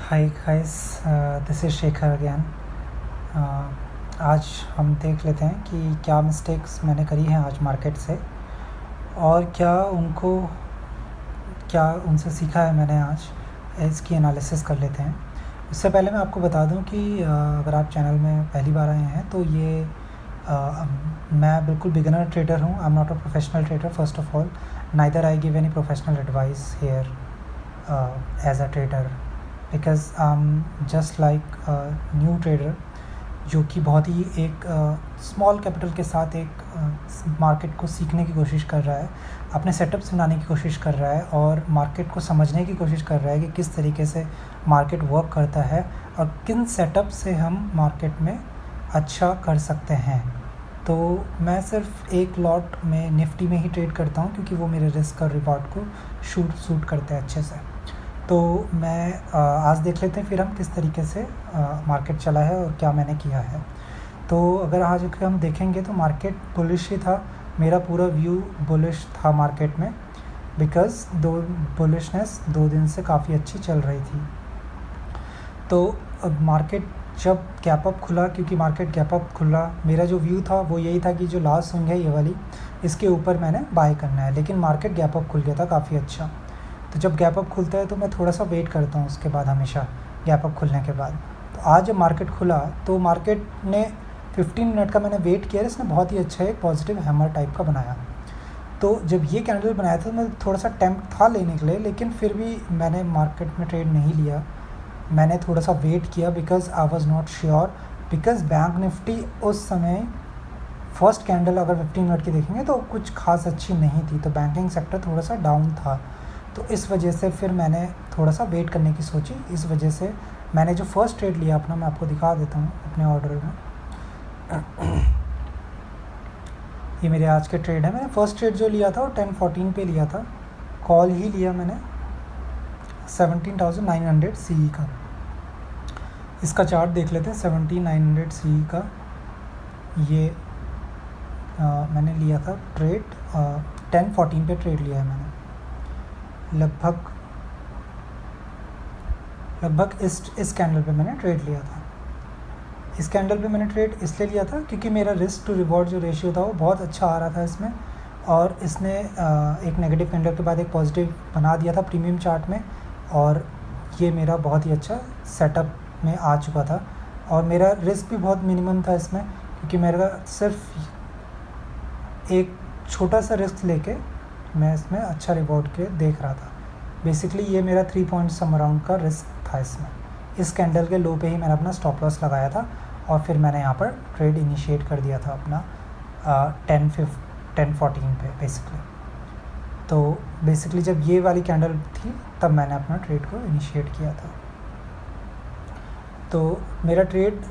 Hi guys, this is Shekhar again. आज हम देख लेते हैं कि क्या मिस्टेक्स मैंने करी हैं आज मार्केट से और क्या उनसे सीखा है मैंने आज, इसकी एनालिसिस कर लेते हैं। इससे पहले मैं आपको बता दूं कि अगर आप चैनल में पहली बार आए हैं तो मैं बिल्कुल बिगिनर ट्रेडर हूं। I am not a professional trader first of all, neither I give any professional advice here as a trader, because I am just like new trader जो कि बहुत ही एक स्मॉल कैपिटल के साथ एक मार्केट को सीखने की कोशिश कर रहा है, अपने सेटअप्स बनाने की कोशिश कर रहा है और मार्केट को समझने की कोशिश कर रहा है कि किस तरीके से मार्केट वर्क करता है और किन सेटअप से हम मार्केट में अच्छा कर सकते हैं। तो मैं सिर्फ एक लॉट में निफ्टी में ही ट्रेड करता हूँ क्योंकि वो मेरे रिस्क और रिवॉर्ड को सूट करते हैं अच्छे से। तो मैं आज देख लेते हैं फिर हम किस तरीके से मार्केट चला है और क्या मैंने किया है। तो अगर आज हम देखेंगे तो मार्केट बुलिश ही था, मेरा पूरा व्यू बुलिश था मार्केट में, बिकॉज़ बुलिशनेस 2 दिन से काफ़ी अच्छी चल रही थी। तो अब मार्केट जब गैप अप खुला, क्योंकि मार्केट गैप अप खुला, मेरा जो व्यू था वो यही था कि जो लास्ट स्विंग है ये वाली, इसके ऊपर मैंने बाय करना है, लेकिन मार्केट गैप अप खुल गया था काफ़ी अच्छा। तो जब गैप अप खुलता है तो मैं थोड़ा सा वेट करता हूँ उसके बाद, हमेशा गैप अप खुलने के बाद। तो आज जब मार्केट खुला तो मार्केट ने 15 मिनट का मैंने वेट किया, इसने बहुत ही अच्छा एक पॉजिटिव हैमर टाइप का बनाया। तो जब ये कैंडल बनाया था तो मैं थोड़ा सा टेम्प्ट था लेने के लिए, लेकिन फिर भी मैंने मार्केट में ट्रेड नहीं लिया, मैंने थोड़ा सा वेट किया because I was not sure. Because bank Nifty उस समय फर्स्ट कैंडल अगर 15 मिनट की देखेंगे तो कुछ खास अच्छी नहीं थी, तो बैंकिंग सेक्टर थोड़ा सा डाउन था। तो इस वजह से फिर मैंने थोड़ा सा वेट करने की सोची। इस वजह से मैंने जो फर्स्ट ट्रेड लिया अपना, मैं आपको दिखा देता हूँ अपने ऑर्डर में। ये मेरे आज के ट्रेड है। मैंने फर्स्ट ट्रेड जो लिया था वो 10-14 पे लिया था, कॉल ही लिया मैंने 17,900 CE का। इसका चार्ट देख लेते हैं 17,900 CE का। ये मैंने लिया था ट्रेड 10-14 पे ट्रेड लिया है मैंने। लगभग इस कैंडल पे मैंने ट्रेड लिया था। इस कैंडल पे मैंने ट्रेड इसलिए लिया था क्योंकि मेरा रिस्क टू रिवॉर्ड जो रेशियो था वो बहुत अच्छा आ रहा था इसमें, और इसने एक नेगेटिव कैंडल के बाद एक पॉजिटिव बना दिया था प्रीमियम चार्ट में, और ये मेरा बहुत ही अच्छा सेटअप में आ चुका था और मेरा रिस्क भी बहुत मिनिमम था इसमें, क्योंकि मेरा सिर्फ एक छोटा सा रिस्क लेके मैं इसमें अच्छा रिवॉर्ड के देख रहा था। बेसिकली ये मेरा 3 पॉइंट सम अराउंड का रिस्क था इसमें। इस कैंडल के लो पे ही मैंने अपना स्टॉप लॉस लगाया था और फिर मैंने यहाँ पर ट्रेड इनिशिएट कर दिया था अपना 10-14 पे बेसिकली। तो बेसिकली जब ये वाली कैंडल थी तब मैंने अपना ट्रेड को इनिशिएट किया था। तो मेरा ट्रेड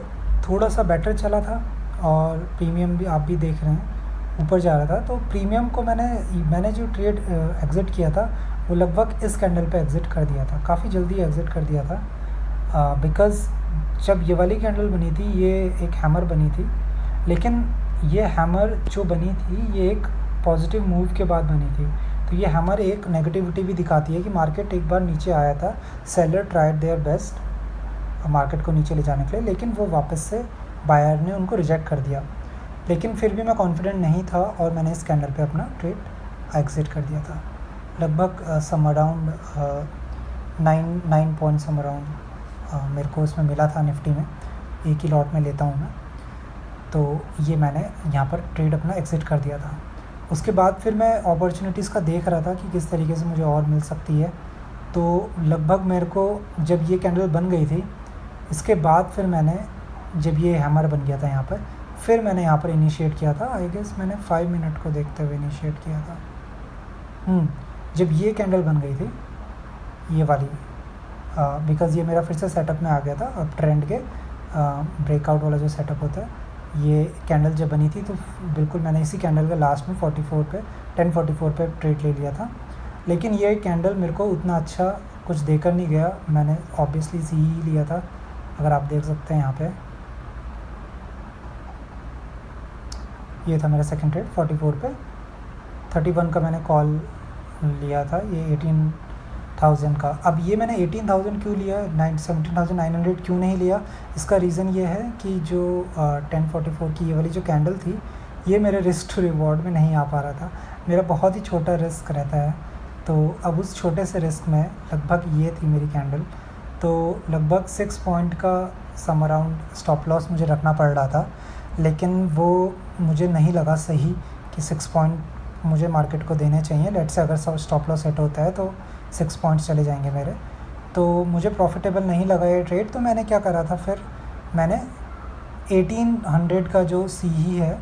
थोड़ा सा बेटर चला था और प्रीमियम भी आप भी देख रहे हैं ऊपर जा रहा था। तो प्रीमियम को मैंने जो ट्रेड एग्ज़िट किया था वो लगभग इस कैंडल पे एग्ज़िट कर दिया था, काफ़ी जल्दी एग्ज़िट कर दिया था, बिकॉज़ जब ये वाली कैंडल बनी थी ये एक हैमर बनी थी, लेकिन ये हैमर जो बनी थी ये एक पॉजिटिव मूव के बाद बनी थी। तो ये हैमर एक नेगेटिविटी भी दिखाती है कि मार्केट एक बार नीचे आया था, seller tried their best market को नीचे ले जाने के लिए, लेकिन वो वापस से बायर ने उनको रिजेक्ट कर दिया। लेकिन फिर भी मैं कॉन्फिडेंट नहीं था और मैंने इस कैंडल पे अपना ट्रेड एग्ज़िट कर दिया था। लगभग some around 9 point some around मेरे को इसमें मिला था निफ्टी में, एक ही लॉट में लेता हूँ मैं। तो ये मैंने यहाँ पर ट्रेड अपना एग्ज़िट कर दिया था। उसके बाद फिर मैं अपॉर्चुनिटीज़ का देख रहा था कि किस तरीके से मुझे और मिल सकती है। तो लगभग मेरे को जब ये कैंडल बन गई थी, इसके बाद फिर मैंने जब ये हैमर बन गया था यहाँ पर, फिर मैंने यहाँ पर इनिशिएट किया था। आई गेस मैंने 5 मिनट को देखते हुए इनिशिएट किया था। जब ये कैंडल बन गई थी ये वाली, बिकॉज़ ये मेरा फिर से सेटअप में आ गया था। अब ट्रेंड के ब्रेकआउट वाला जो सेटअप होता है, ये कैंडल जब बनी थी तो बिल्कुल मैंने इसी कैंडल के लास्ट में 1044 पे ट्रेड ले लिया था। लेकिन ये कैंडल मेरे को उतना अच्छा कुछ देकर नहीं गया, मैंने ऑब्वियसली सी ही लिया था। अगर आप देख सकते हैं यहाँ पे, ये था मेरा सेकंड ट्रेड 44 पे। 31 का मैंने कॉल लिया था, ये 18,000 का। अब ये मैंने 18,000 क्यों लिया, 17,900 क्यों नहीं लिया, इसका रीज़न ये है कि जो 1044 की ये वाली जो कैंडल थी, ये मेरे रिस्क टू रिवॉर्ड में नहीं आ पा रहा था। मेरा बहुत ही छोटा रिस्क रहता है, तो अब उस छोटे से रिस्क में लगभग ये थी मेरी कैंडल, तो लगभग 6 पॉइंट का सम अराउंड स्टॉप लॉस मुझे रखना पड़ रहा था, लेकिन वो मुझे नहीं लगा सही कि 6 पॉइंट मुझे मार्केट को देने चाहिए। लेट से अगर स्टॉप लॉस सेट होता है तो 6 पॉइंट्स चले जाएंगे मेरे, तो मुझे प्रॉफिटेबल नहीं लगा ये ट्रेड। तो मैंने क्या करा था, फिर मैंने 1800 का जो CE है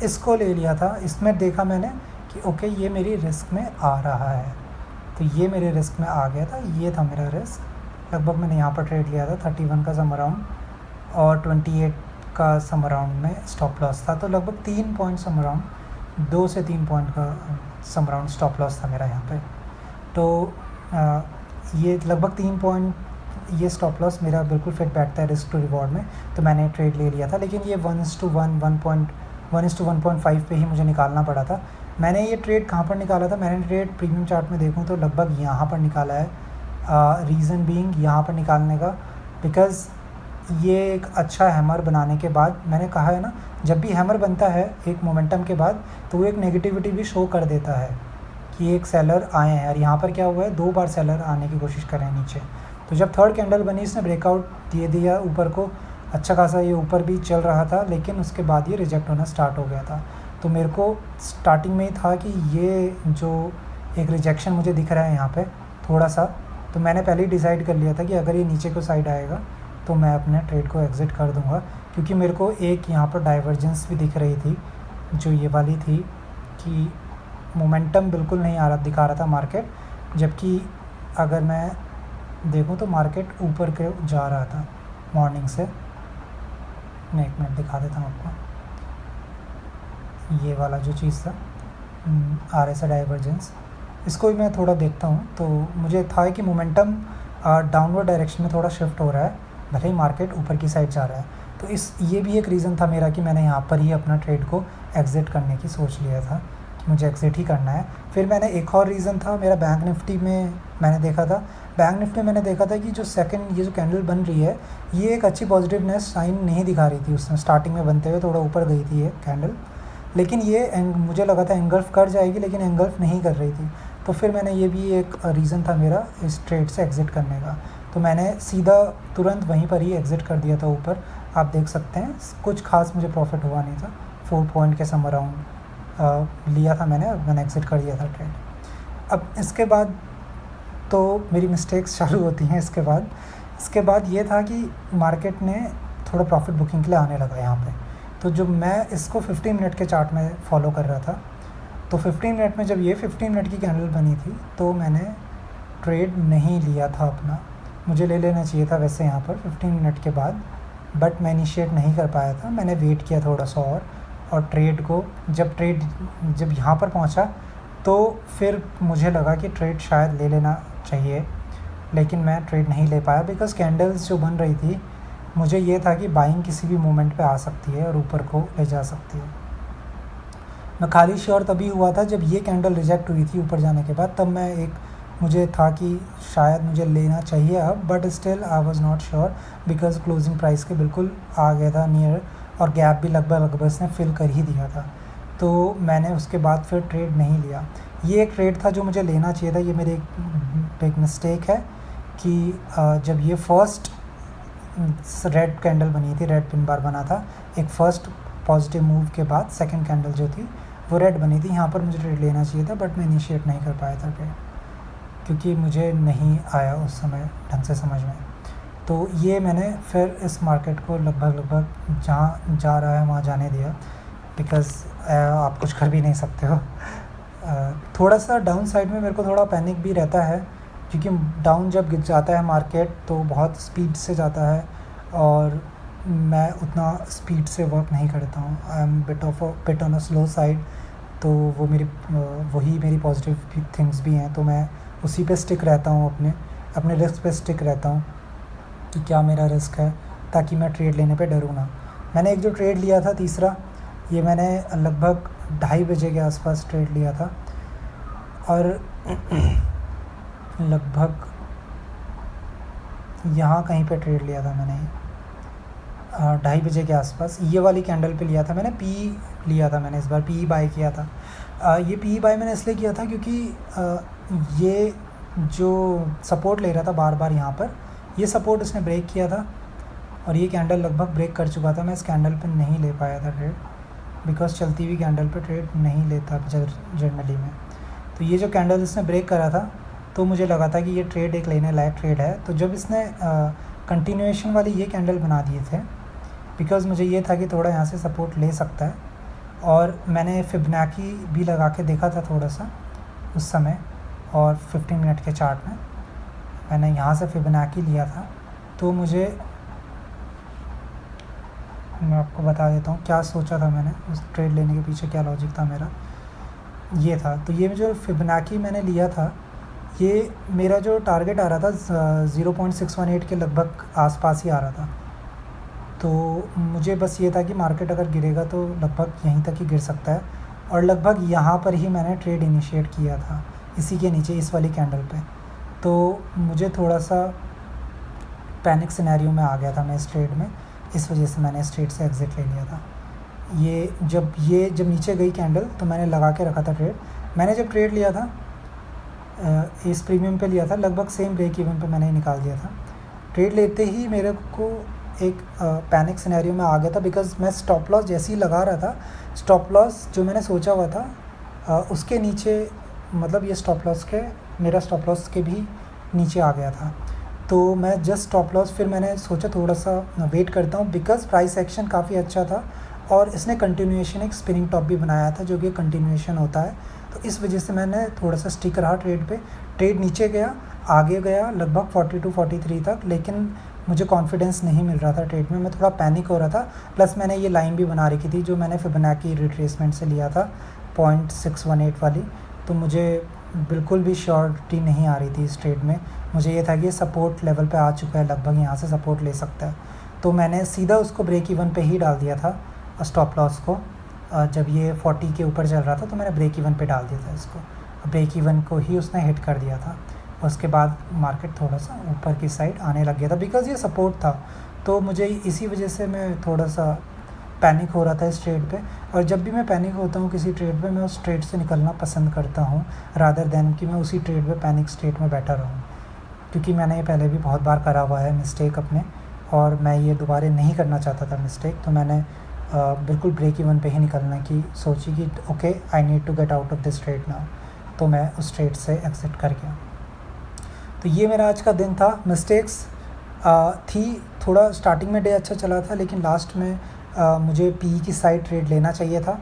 इसको ले लिया था। इसमें देखा मैंने कि ओके ये मेरी रिस्क में आ रहा है, तो ये मेरे रिस्क में आ गया था, ये था मेरा रिस्क। लगभग मैंने यहाँ पर ट्रेड लिया था 31 का सम अराउंड और 28 का सम अराउंड में स्टॉप लॉस था, तो लगभग 3 पॉइंट सम अराउंड 2 से 3 पॉइंट का सम अराउंड स्टॉप लॉस था मेरा यहाँ पे। तो ये लगभग 3 पॉइंट ये स्टॉप लॉस मेरा बिल्कुल फिट बैठता है रिस्क टू रिवॉर्ड में, तो मैंने ट्रेड ले लिया था। लेकिन ये 1:1 पे ही मुझे निकालना पड़ा था। मैंने ये ट्रेड कहाँ पर निकाला था, मैंने ट्रेड प्रीमियम चार्ट में देखूँ तो लगभग यहाँ पर निकाला है। रीज़न बीइंग यहाँ पर निकालने का, बिकॉज़ ये एक अच्छा हैमर बनाने के बाद, मैंने कहा है ना, जब भी हैमर बनता है एक मोमेंटम के बाद तो वो एक नेगेटिविटी भी शो कर देता है कि एक सेलर आए हैं। और यहाँ पर क्या हुआ है, 2 बार सेलर आने की कोशिश कर रहे हैं नीचे। तो जब थर्ड कैंडल बनी इसने ब्रेकआउट दे दिया ऊपर को, अच्छा खासा ये ऊपर भी चल रहा था, लेकिन उसके बाद ये रिजेक्ट होना स्टार्ट हो गया था। तो मेरे को स्टार्टिंग में ही था कि ये जो एक रिजेक्शन मुझे दिख रहा है यहाँ पे थोड़ा सा, तो मैंने पहले ही डिसाइड कर लिया था कि अगर ये नीचे को साइड आएगा तो मैं अपने ट्रेड को एग्ज़िट कर दूँगा, क्योंकि मेरे को एक यहाँ पर डाइवर्जेंस भी दिख रही थी जो ये वाली थी कि मोमेंटम बिल्कुल नहीं आ रहा दिखा रहा था मार्केट, जबकि अगर मैं देखूँ तो मार्केट ऊपर के जा रहा था मॉर्निंग से। मैं 1 मिनट दिखा देता हूँ आपको, ये वाला जो चीज़ था RSI डाइवर्जेंस, इसको भी मैं थोड़ा देखता हूँ। तो मुझे था कि मोमेंटम डाउनवर्ड डायरेक्शन में थोड़ा शिफ्ट हो रहा है, भले ही मार्केट ऊपर की साइड जा रहा है। तो ये भी एक रीज़न था मेरा कि मैंने यहाँ पर ही अपना ट्रेड को एग्ज़िट करने की सोच लिया था कि मुझे एग्ज़िट ही करना है। फिर मैंने एक और रीज़न था मेरा, बैंक निफ्टी में मैंने देखा था, बैंक निफ्टी में मैंने देखा था कि जो सेकंड ये जो कैंडल बन रही है ये एक अच्छी पॉजिटिवनेस साइन नहीं दिखा रही थी। उसमें स्टार्टिंग में बनते हुए थोड़ा ऊपर गई थी ये कैंडल, लेकिन ये मुझे लगा था एंगल्फ कर जाएगी, लेकिन एंगल्फ नहीं कर रही थी। तो फिर मैंने ये भी एक रीज़न था मेरा इस ट्रेड से एग्ज़िट करने का, तो मैंने सीधा तुरंत वहीं पर ही एग्ज़िट कर दिया था ऊपर। आप देख सकते हैं कुछ खास मुझे प्रॉफिट हुआ नहीं था, 4 पॉइंट के सम अराउंड लिया था मैंने एग्ज़िट कर दिया था ट्रेड। अब इसके बाद तो मेरी मिस्टेक्स चालू होती हैं। इसके बाद ये था कि मार्केट ने थोड़ा प्रॉफिट बुकिंग के लिए आने लगा यहाँ पे। तो जो मैं इसको 15 मिनट के चार्ट में फॉलो कर रहा था, तो 15 मिनट में जब ये 15 मिनट की कैंडल बनी थी तो मैंने ट्रेड नहीं लिया था अपना। मुझे ले लेना चाहिए था वैसे यहाँ पर 15 मिनट के बाद, बट मैं इनिशिएट नहीं कर पाया था। मैंने वेट किया थोड़ा सा और ट्रेड को जब यहाँ पर पहुँचा तो फिर मुझे लगा कि ट्रेड शायद ले लेना चाहिए, लेकिन मैं ट्रेड नहीं ले पाया बिकॉज़ कैंडल्स जो बन रही थी, मुझे ये था कि बाइंग किसी भी मोमेंट पे आ सकती है और ऊपर को ले जा सकती है। मैं खाली श्योर तभी हुआ था जब ये कैंडल रिजेक्ट हुई थी ऊपर जाने के बाद, तब मुझे था कि शायद मुझे लेना चाहिए अब, but still I was not sure because closing price के बिल्कुल आ गया था नियर, और गैप भी लगभग इसने फिल कर ही दिया था। तो मैंने उसके बाद फिर ट्रेड नहीं लिया। ये एक ट्रेड था जो मुझे लेना चाहिए था। ये मेरी एक मिस्टेक है कि जब ये फर्स्ट रेड कैंडल बनी थी, रेड पिन बार बना था, एक फर्स्ट पॉजिटिव मूव के बाद सेकंड कैंडल जो थी वो रेड बनी थी, यहाँ पर मुझे ट्रेड लेना चाहिए था, बट मैं इनिशिएट नहीं कर पाया था ट्रेड, क्योंकि मुझे नहीं आया उस समय ढंग से समझ में। तो ये मैंने फिर इस मार्केट को लगभग जहाँ जा रहा है वहाँ जाने दिया, बिकॉज़ आप कुछ कर भी नहीं सकते हो। थोड़ा सा डाउन साइड में मेरे को थोड़ा पैनिक भी रहता है, क्योंकि डाउन जब गिर जाता है मार्केट तो बहुत स्पीड से जाता है और मैं उतना स्पीड से वर्क नहीं करता हूँ। I am bit on a slow side, तो वही मेरी पॉजिटिव थिंग्स भी हैं, तो मैं उसी पे स्टिक रहता हूँ, अपने रिस्क पे स्टिक रहता हूँ कि क्या मेरा रिस्क है, ताकि मैं ट्रेड लेने पे डरूँ ना। मैंने एक जो ट्रेड लिया था तीसरा, ये मैंने लगभग 2:30 बजे के आसपास ट्रेड लिया था, और लगभग यहाँ कहीं पे ट्रेड लिया था मैंने 2:30 बजे के आसपास। ये वाली कैंडल पे लिया था मैंने, पी लिया था मैंने, इस बार पी बाय किया था। ये पी बाय मैंने इसलिए किया था क्योंकि ये जो सपोर्ट ले रहा था बार बार यहाँ पर, ये सपोर्ट इसने ब्रेक किया था और ये कैंडल लगभग ब्रेक कर चुका था। मैं इस कैंडल पे नहीं ले पाया था ट्रेड, बिकॉज चलती हुई कैंडल पे ट्रेड नहीं लेता जनरली में। तो ये जो कैंडल इसने ब्रेक करा था तो मुझे लगा था कि ये ट्रेड एक लेने लायक ट्रेड है। तो जब इसने कंटिन्यूएशन वाली ये कैंडल बना दिए थे, बिकॉज़ मुझे ये था कि थोड़ा यहाँ से सपोर्ट ले सकता है, और मैंने फिबोनाची भी लगा के देखा था थोड़ा सा उस समय, और 15 मिनट के चार्ट में मैंने यहाँ से फिबोनाची लिया था। तो मैं आपको बता देता हूँ क्या सोचा था मैंने, उस ट्रेड लेने के पीछे क्या लॉजिक था मेरा, ये था। तो ये जो फिबोनाची मैंने लिया था, ये मेरा जो टारगेट आ रहा था 0.618 के लगभग आसपास ही आ रहा था। तो मुझे बस ये था कि मार्केट अगर गिरेगा तो लगभग यहीं तक ही गिर सकता है, और लगभग यहाँ पर ही मैंने ट्रेड इनिशिएट किया था, इसी के नीचे इस वाली कैंडल पे। तो मुझे थोड़ा सा पैनिक सिनेरियो में आ गया था मैं इस ट्रेड में, इस वजह से मैंने इस ट्रेड से एग्ज़िट ले लिया था। ये जब नीचे गई कैंडल तो मैंने लगा के रखा था ट्रेड। मैंने जब ट्रेड लिया था इस प्रीमियम पे लिया था, लगभग सेम ब्रेक इवन पे मैंने निकाल दिया था। ट्रेड लेते ही मेरे को एक पैनिक सिनेरियो में आ गया था, बिकॉज़ मैं स्टॉप लॉस जैसे ही लगा रहा था, स्टॉप लॉस जो मैंने सोचा हुआ था उसके नीचे, मतलब ये स्टॉप लॉस के, मेरा स्टॉप लॉस के भी नीचे आ गया था। तो मैं जस्ट स्टॉप लॉस, फिर मैंने सोचा थोड़ा सा वेट करता हूँ, बिकॉज़ प्राइस एक्शन काफ़ी अच्छा था और इसने कंटिन्यूएशन एक स्पिनिंग टॉप भी बनाया था, जो कि कंटिन्यूएशन होता है। तो इस वजह से मैंने थोड़ा सा स्टिक रहा ट्रेड पे। ट्रेड नीचे गया, आगे गया लगभग 42-43 तक, लेकिन मुझे कॉन्फिडेंस नहीं मिल रहा था ट्रेड में, मैं थोड़ा पैनिक हो रहा था। प्लस मैंने ये लाइन भी बना रखी थी जो मैंने फिबोनाची रिट्रेसमेंट से लिया था 0.618 वाली। तो मुझे बिल्कुल भी श्योरिटी नहीं आ रही थी इस ट्रेड में। मुझे ये था कि ये सपोर्ट लेवल पे आ चुका है, लगभग यहाँ से सपोर्ट ले सकता है। तो मैंने सीधा उसको ब्रेक इवन पे ही डाल दिया था स्टॉप लॉस को। जब ये 40 के ऊपर चल रहा था तो मैंने ब्रेक इवन पे डाल दिया था इसको, ब्रेक इवन को ही उसने हिट कर दिया था। उसके बाद मार्केट थोड़ा सा ऊपर की साइड आने लग गया था, बिकॉज़ ये सपोर्ट था। तो मुझे इसी वजह से मैं थोड़ा सा पैनिक हो रहा था इस ट्रेड पे। और जब भी मैं पैनिक होता हूँ किसी ट्रेड पे, मैं उस ट्रेड से निकलना पसंद करता हूँ, रादर दैन कि मैं उसी ट्रेड पे पैनिक स्टेट में बैठा रहूँ। क्योंकि मैंने ये पहले भी बहुत बार करा हुआ है मिस्टेक अपने, और मैं ये दोबारा नहीं करना चाहता था मिस्टेक। तो मैंने बिल्कुल ब्रेक इवन पे ही निकलने की सोची कि okay, I need to get out of this trade now. तो मैं उस ट्रेड से एग्ज़िट कर गया। तो ये मेरा आज का दिन था। मिस्टेक्स थी, थोड़ा स्टार्टिंग में डे अच्छा चला था, लेकिन लास्ट में मुझे पी की साइड ट्रेड लेना चाहिए था,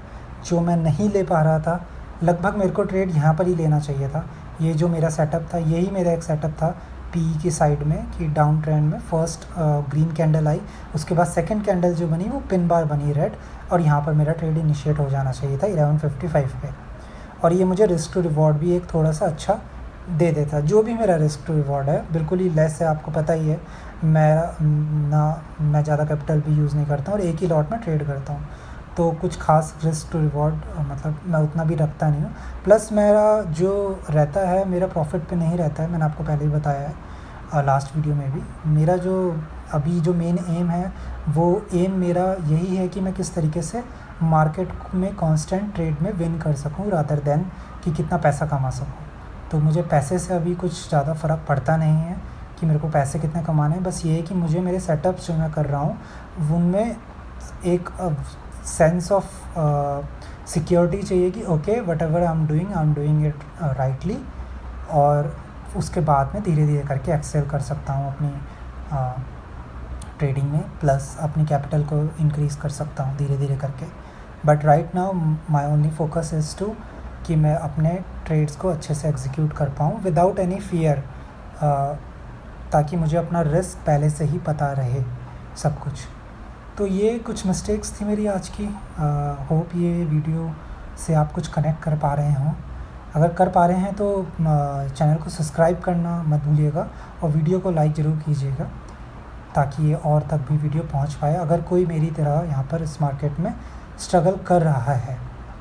जो मैं नहीं ले पा रहा था। लगभग मेरे को ट्रेड यहाँ पर ही लेना चाहिए था। ये जो मेरा सेटअप था, यही मेरा एक सेटअप था पी की साइड में, कि डाउन ट्रेंड में फर्स्ट ग्रीन कैंडल आई, उसके बाद सेकंड कैंडल जो बनी वो पिन बार बनी रेड, और यहाँ पर मेरा ट्रेड इनिशिएट हो जाना चाहिए था 1155 पे। और ये मुझे रिस्क टू रिवॉर्ड भी एक थोड़ा सा अच्छा दे देता। जो भी मेरा रिस्क टू रिवॉर्ड है बिल्कुल ही लेस है, आपको पता ही है। मैं ज़्यादा कैपिटल भी यूज़ नहीं करता हूँ और एक ही लॉट में ट्रेड करता हूँ, तो कुछ खास रिस्क टू रिवॉर्ड मतलब मैं उतना भी रखता नहीं हूँ। प्लस मेरा जो रहता है, मेरा प्रॉफिट पे नहीं रहता है, मैंने आपको पहले ही बताया है लास्ट वीडियो में भी। मेरा जो अभी जो मेन एम है, वो एम मेरा यही है कि मैं किस तरीके से मार्केट में कांस्टेंट ट्रेड में विन कर सकूं, रादर देन कि कितना पैसा कमा सकूं। तो मुझे पैसे से अभी कुछ ज़्यादा फ़र्क पड़ता नहीं है कि मेरे को पैसे कितने कमाने हैं। बस ये है कि मुझे मेरे सेटअप्स जो मैं कर रहा हूँ उनमें एक सेंस ऑफ सिक्योरिटी चाहिए कि okay, what ever I am doing it rightly, और उसके बाद में धीरे धीरे करके एक्सेल कर सकता हूँ अपनी ट्रेडिंग में, प्लस अपनी कैपिटल को इंक्रीज़ कर सकता हूँ धीरे धीरे करके। But right now my only focus is to कि मैं अपने ट्रेड्स को अच्छे से एग्जीक्यूट कर पाऊँ विदाउट एनी फियर, ताकि मुझे अपना रिस्क पहले से ही पता रहे सब कुछ। तो ये कुछ मिस्टेक्स थी मेरी आज की। होप ये वीडियो से आप कुछ कनेक्ट कर पा रहे हों। अगर कर पा रहे हैं तो चैनल को सब्सक्राइब करना मत भूलिएगा, और वीडियो को लाइक ज़रूर कीजिएगा ताकि ये और तक भी वीडियो पहुंच पाए, अगर कोई मेरी तरह यहाँ पर इस मार्केट में स्ट्रगल कर रहा है।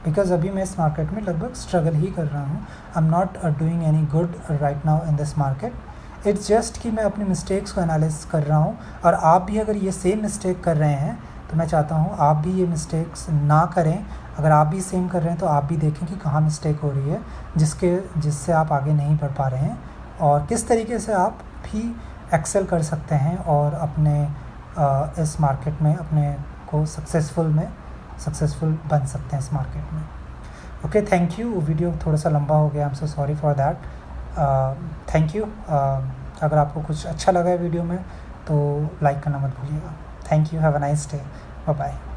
बिकॉज अभी मैं इस मार्केट में लगभग स्ट्रगल ही कर रहा हूँ. आई am not doing any good right now in this market. It's just कि मैं अपनी मिस्टेक्स को एनालिसिस कर रहा हूँ, और आप भी अगर ये सेम मिस्टेक कर रहे हैं तो मैं चाहता हूँ आप भी ये मिस्टेक्स ना करें. अगर आप भी सेम कर रहे हैं तो आप भी देखें कि कहाँ मिस्टेक हो रही है जिससे आप आगे नहीं बढ़ पा रहे हैं, और किस तरीके से आप भी एक्सेल कर सकते हैं और अपने इस मार्केट में अपने को सक्सेसफुल बन सकते हैं इस मार्केट में. Okay, thank you. वीडियो थोड़ा सा लंबा हो गया, I am so sorry for that. Thank you. अगर आपको कुछ अच्छा लगा है वीडियो में तो लाइक करना मत भूलिएगा. Thank you. Have a nice day. Bye bye.